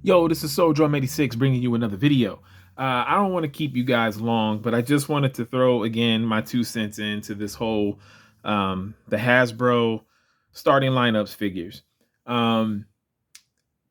Yo, this is SoulDrum86 bringing you another video. I don't want to keep you guys long, but I just wanted to throw again my 2 cents into this whole the Hasbro starting lineups figures. Um,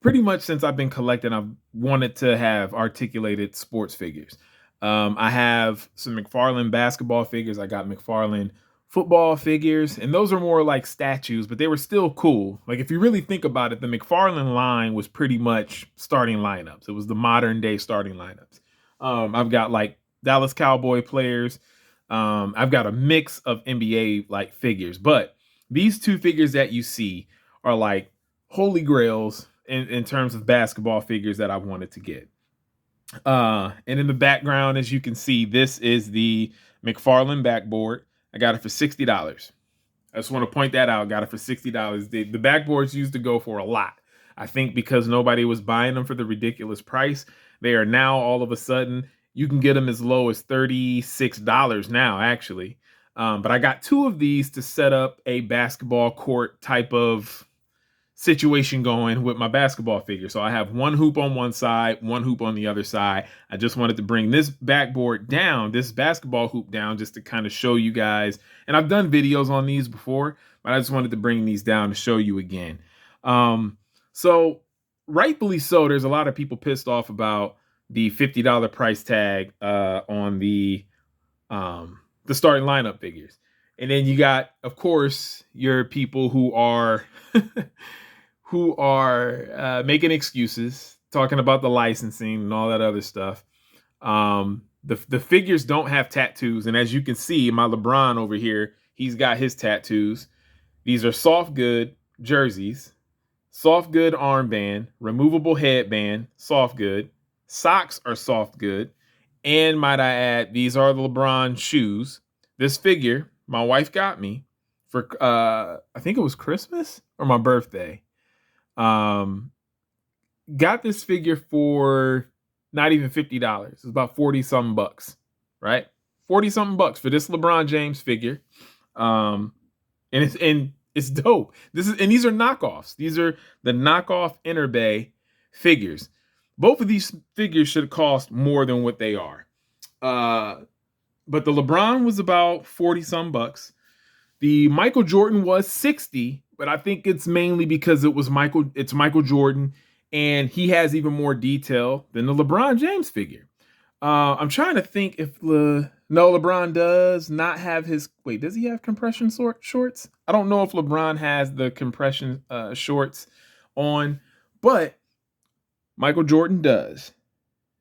Pretty much since I've been collecting, I've wanted to have articulated sports figures. I have some McFarlane basketball figures. I got McFarlane football figures, and those are more like statues, but they were still cool. Like if you really think about it, the McFarlane line was pretty much starting lineups. It was the modern day starting lineups. I've got like Dallas Cowboy players. I've got a mix of NBA like figures, but these two figures that you see are like holy grails in terms of basketball figures that I wanted to get. And in the background, as you can see, this is the McFarlane backboard. I got it for $60. I just want to point that out. Got it for $60. The backboards used to go for a lot. I think because nobody was buying them for the ridiculous price, they are now all of a sudden, you can get them as low as $36 now, actually. But I got two of these to set up a basketball court type of situation going with my basketball figure. So I have one hoop on one side, one hoop on the other side. I just wanted to bring this backboard down, this basketball hoop down, just to kind of show you guys. And I've done videos on these before, but I just wanted to bring these down to show you again. So rightfully so, there's a lot of people pissed off about the $50 price tag on the starting lineup figures. And then you got, of course, your people who are making excuses, talking about the licensing and all that other stuff. The figures don't have tattoos, and as you can see, my LeBron over here, he's got his tattoos. These are soft good jerseys, soft good armband, removable headband, soft good. Socks are soft good, and might I add, these are the LeBron shoes. This figure, my wife got me for I think it was Christmas or my birthday. Um, got this figure for not even $50. It's about 40 something bucks, right? 40 something bucks for this LeBron James figure. Um, and it's dope. These are knockoffs. These are the knockoff Inner Bay figures. Both of these figures should cost more than what they are. But the LeBron was about 40 some bucks. The Michael Jordan was 60, but I think it's mainly because it's Michael Jordan, and he has even more detail than the LeBron James figure. I'm trying to think if LeBron does not have his. Wait, does he have compression shorts? I don't know if LeBron has the compression shorts on, but Michael Jordan does.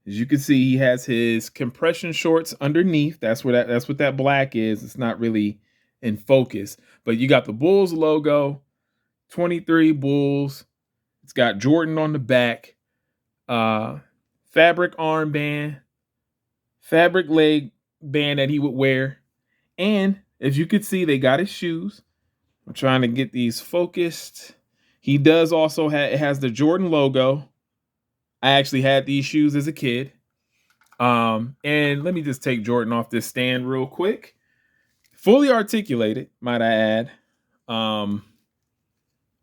As you can see, he has his compression shorts underneath. That's what that black is. It's not really in focus, but you got the Bulls logo, 23 Bulls. It's got Jordan on the back, fabric armband, fabric leg band that he would wear. And as you can see, they got his shoes. I'm trying to get these focused. He does also have, it has the Jordan logo. I actually had these shoes as a kid. And let me just take Jordan off this stand real quick. Fully articulated, might I add.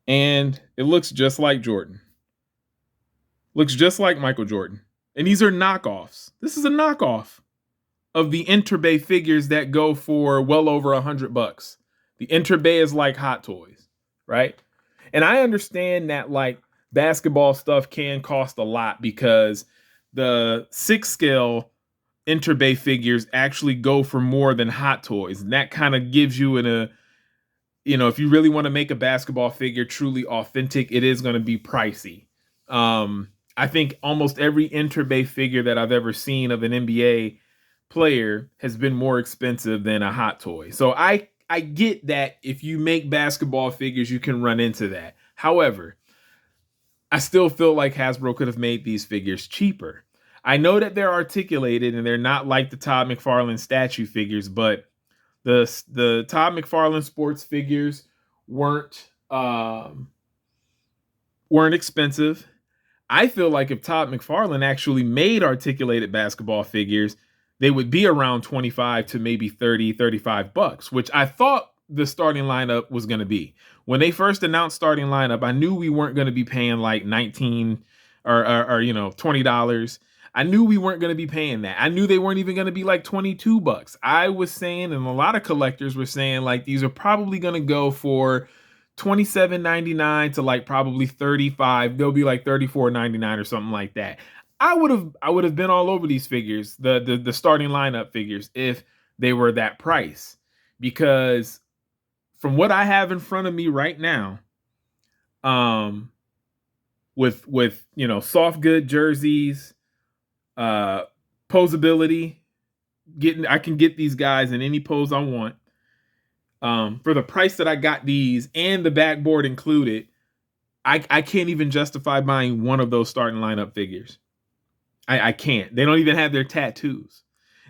And it looks just like Jordan. Looks just like Michael Jordan. And these are knockoffs. This is a knockoff of the Interbay figures that go for well over $100. The Interbay is like Hot Toys, right? And I understand that like basketball stuff can cost a lot because the 6 scale Interbay figures actually go for more than Hot Toys. And that kind of gives you if you really want to make a basketball figure truly authentic, it is going to be pricey. I think almost every Interbay figure that I've ever seen of an NBA player has been more expensive than a Hot Toy. So I get that if you make basketball figures, you can run into that. However, I still feel like Hasbro could have made these figures cheaper. I know that they're articulated and they're not like the Todd McFarlane statue figures, but the Todd McFarlane sports figures weren't expensive. I feel like if Todd McFarlane actually made articulated basketball figures, they would be around 25 to maybe 30, 35 bucks, which I thought the starting lineup was going to be. When they first announced starting lineup, I knew we weren't going to be paying like 19 or you know, $20. I knew we weren't going to be paying that. I knew they weren't even going to be like $22. I was saying, and a lot of collectors were saying, like, these are probably going to go for $27.99 to like probably 35. They'll be like $34.99 or something like that. I would have been all over these figures, the starting lineup figures, if they were that price. Because from what I have in front of me right now, um, with you know, soft good jerseys, uh, posability, I can get these guys in any pose I want. For the price that I got these and the backboard included, I can't even justify buying one of those starting lineup figures. I can't. They don't even have their tattoos.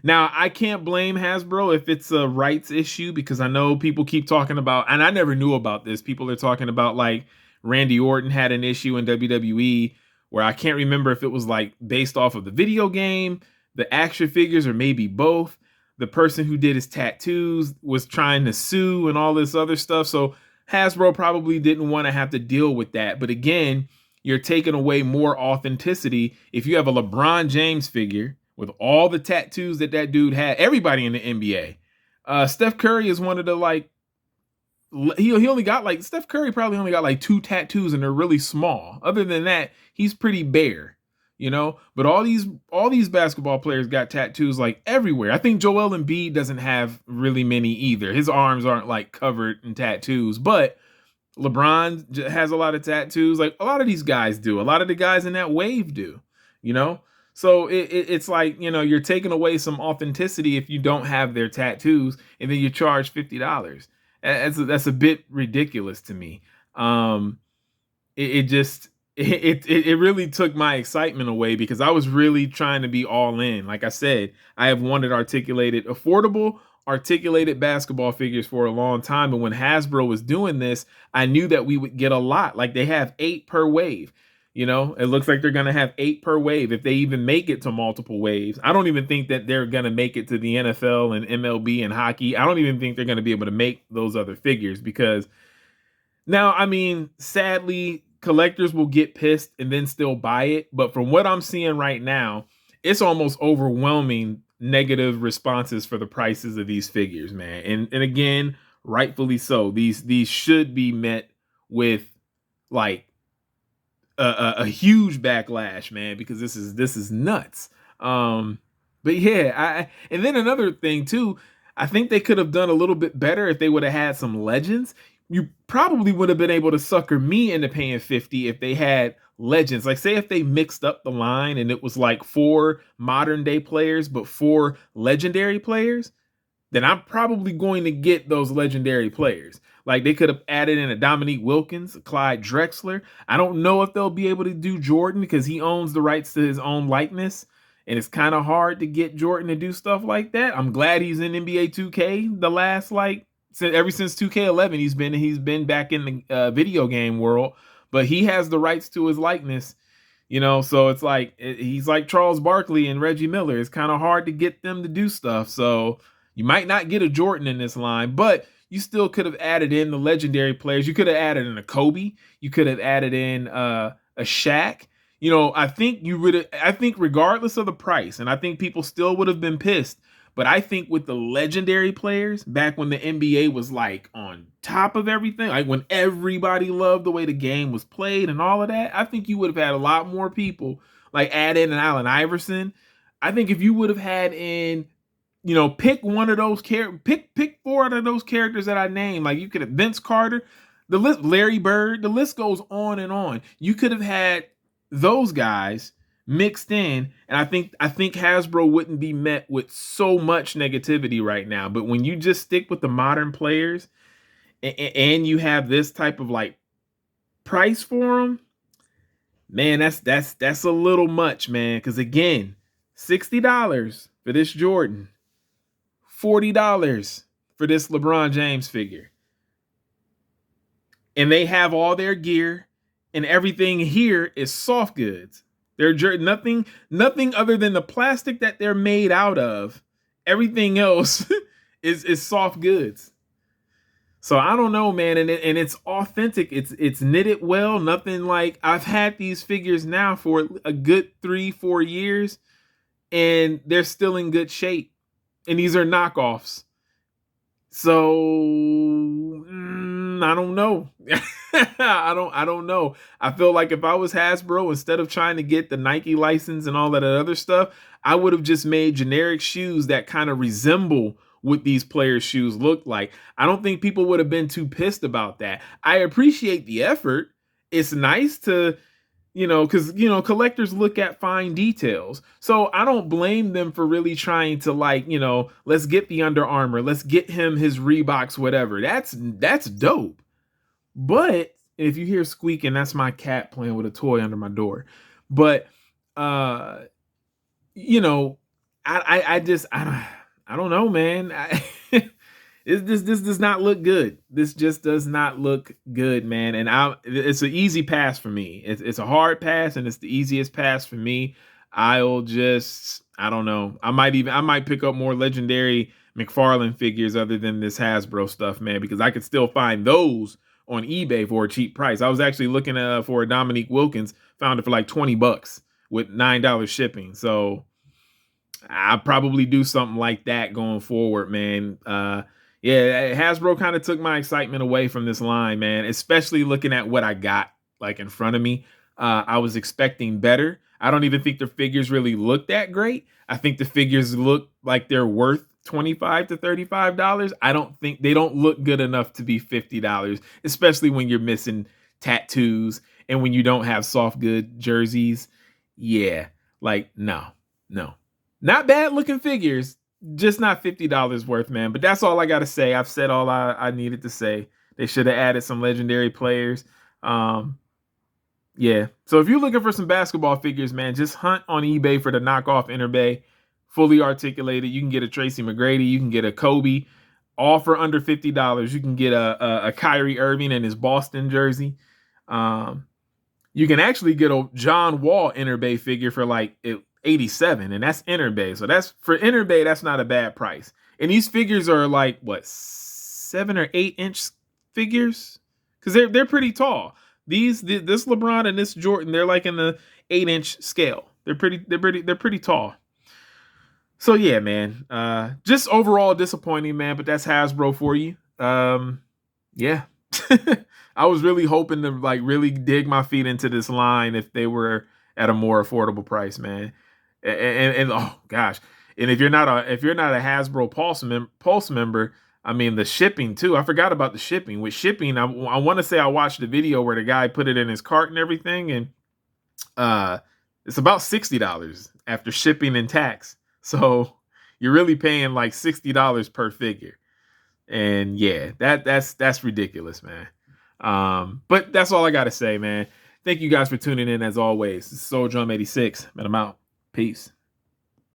Now, I can't blame Hasbro if it's a rights issue, because I know people keep talking about, and I never knew about this. People are talking about like Randy Orton had an issue in WWE where I can't remember if it was like based off of the video game, the action figures, or maybe both. The person who did his tattoos was trying to sue and all this other stuff. So Hasbro probably didn't want to have to deal with that. But again, you're taking away more authenticity if you have a LeBron James figure with all the tattoos that dude had. Everybody in the NBA. Steph Curry is one of the like, he only got like, Steph Curry probably only got like 2 tattoos and they're really small. Other than that, he's pretty bare, you know. But all these basketball players got tattoos like everywhere. I think Joel Embiid doesn't have really many either. His arms aren't like covered in tattoos, but LeBron has a lot of tattoos. Like a lot of these guys do. A lot of the guys in that wave do, you know? So it's like, you know, you're taking away some authenticity if you don't have their tattoos and then you charge $50. That's a bit ridiculous to me. It just, it really took my excitement away, because I was really trying to be all in. Like I said, I have wanted affordable articulated basketball figures for a long time. And when Hasbro was doing this, I knew that we would get a lot. Like they have 8 per wave. You know, it looks like they're going to have 8 per wave if they even make it to multiple waves. I don't even think that they're going to make it to the NFL and MLB and hockey. I don't even think they're going to be able to make those other figures, because now, I mean, sadly, collectors will get pissed and then still buy it. But from what I'm seeing right now, it's almost overwhelming negative responses for the prices of these figures, man. And again, rightfully so. These should be met with like a huge backlash, man, because this is nuts. But yeah, and then another thing too, I think they could have done a little bit better if they would have had some legends. You probably would have been able to sucker me into paying 50 if they had legends. Like say if they mixed up the line and it was like 4 modern day players but 4 legendary players, then I'm probably going to get those legendary players. Like they could have added in a Dominique Wilkins, a Clyde Drexler. I don't know if they'll be able to do Jordan because he owns the rights to his own likeness. And it's kind of hard to get Jordan to do stuff like that. I'm glad he's in NBA 2K the last ever since 2K11 he's been back in the video game world, but he has the rights to his likeness, you know. So it's like he's like Charles Barkley and Reggie Miller. It's kind of hard to get them to do stuff. So you might not get a Jordan in this line, but you still could have added in the legendary players. You could have added in a Kobe. You could have added in a Shaq. You know, I think regardless of the price, and I think people still would have been pissed, but I think with the legendary players, back when the NBA was like on top of everything, like when everybody loved the way the game was played and all of that, I think you would have had a lot more people like add in an Allen Iverson. I think if you would have had in, you know, pick one of those pick 4 out of those characters that I named. Like you could have Vince Carter, the list, Larry Bird, the list goes on and on. You could have had those guys mixed in, and I think Hasbro wouldn't be met with so much negativity right now. But when you just stick with the modern players and you have this type of like price for them, man, that's a little much, man. Because again, $60 for this Jordan, $40 for this LeBron James figure. And they have all their gear, and everything here is soft goods. They're nothing other than the plastic that they're made out of. Everything else is soft goods. So I don't know, man, and it's authentic. It's knitted well. Nothing like I've had these figures now for a good 3-4 years, and they're still in good shape. And these are knockoffs. So I don't know. I don't know. I feel like if I was Hasbro, instead of trying to get the Nike license and all that other stuff, I would have just made generic shoes that kind of resemble what these players' shoes look like. I don't think people would have been too pissed about that. I appreciate the effort. It's nice to, because collectors look at fine details. So I don't blame them for really trying to, like, let's get the Under Armour, let's get him his Reeboks, whatever. That's dope. But if you hear squeaking, that's my cat playing with a toy under my door. But uh, you know, I just I don't know, man. This does not look good. This just does not look good, man. And it's an easy pass for me. It's a hard pass, and it's the easiest pass for me. I don't know. I might pick up more legendary McFarlane figures other than this Hasbro stuff, man, because I could still find those on eBay for a cheap price. I was actually looking for a Dominique Wilkins, found it for like $20 with $9 shipping. So I'll probably do something like that going forward, man. Yeah, Hasbro kind of took my excitement away from this line, man, especially looking at what I got like in front of me. I was expecting better. I don't even think the figures really look that great. I think the figures look like they're worth $25 to $35. I don't think they don't look good enough to be $50, especially when you're missing tattoos and when you don't have soft good jerseys. Yeah, like no. Not bad looking figures, just not $50 worth, man. But that's all I got to say. I've said all I needed to say. They should have added some legendary players. Yeah. So if you're looking for some basketball figures, man, just hunt on eBay for the knockoff Inner Bay, fully articulated. You can get a Tracy McGrady, you can get a Kobe, all for under $50. You can get a Kyrie Irving in his Boston jersey. You can actually get a John Wall Inner Bay figure for like 87, and that's Inner Bay. So that's for Inner Bay, that's not a bad price. And these figures are like what, 7 or 8 inch figures, because they're pretty tall. This LeBron and this Jordan, they're like in the 8-inch scale. They're pretty tall. So yeah, man. Just overall disappointing, man. But that's Hasbro for you. Yeah. I was really hoping to like really dig my feet into this line if they were at a more affordable price, man. And oh gosh, and if you're not a Hasbro Pulse member, I mean the shipping too. I forgot about the shipping. With shipping, I want to say I watched the video where the guy put it in his cart and everything, and it's about $60 after shipping and tax. So you're really paying like $60 per figure. And yeah, that's ridiculous, man. But that's all I gotta say, man. Thank you guys for tuning in as always. This is Soul Drum 86, and I'm out. Peace.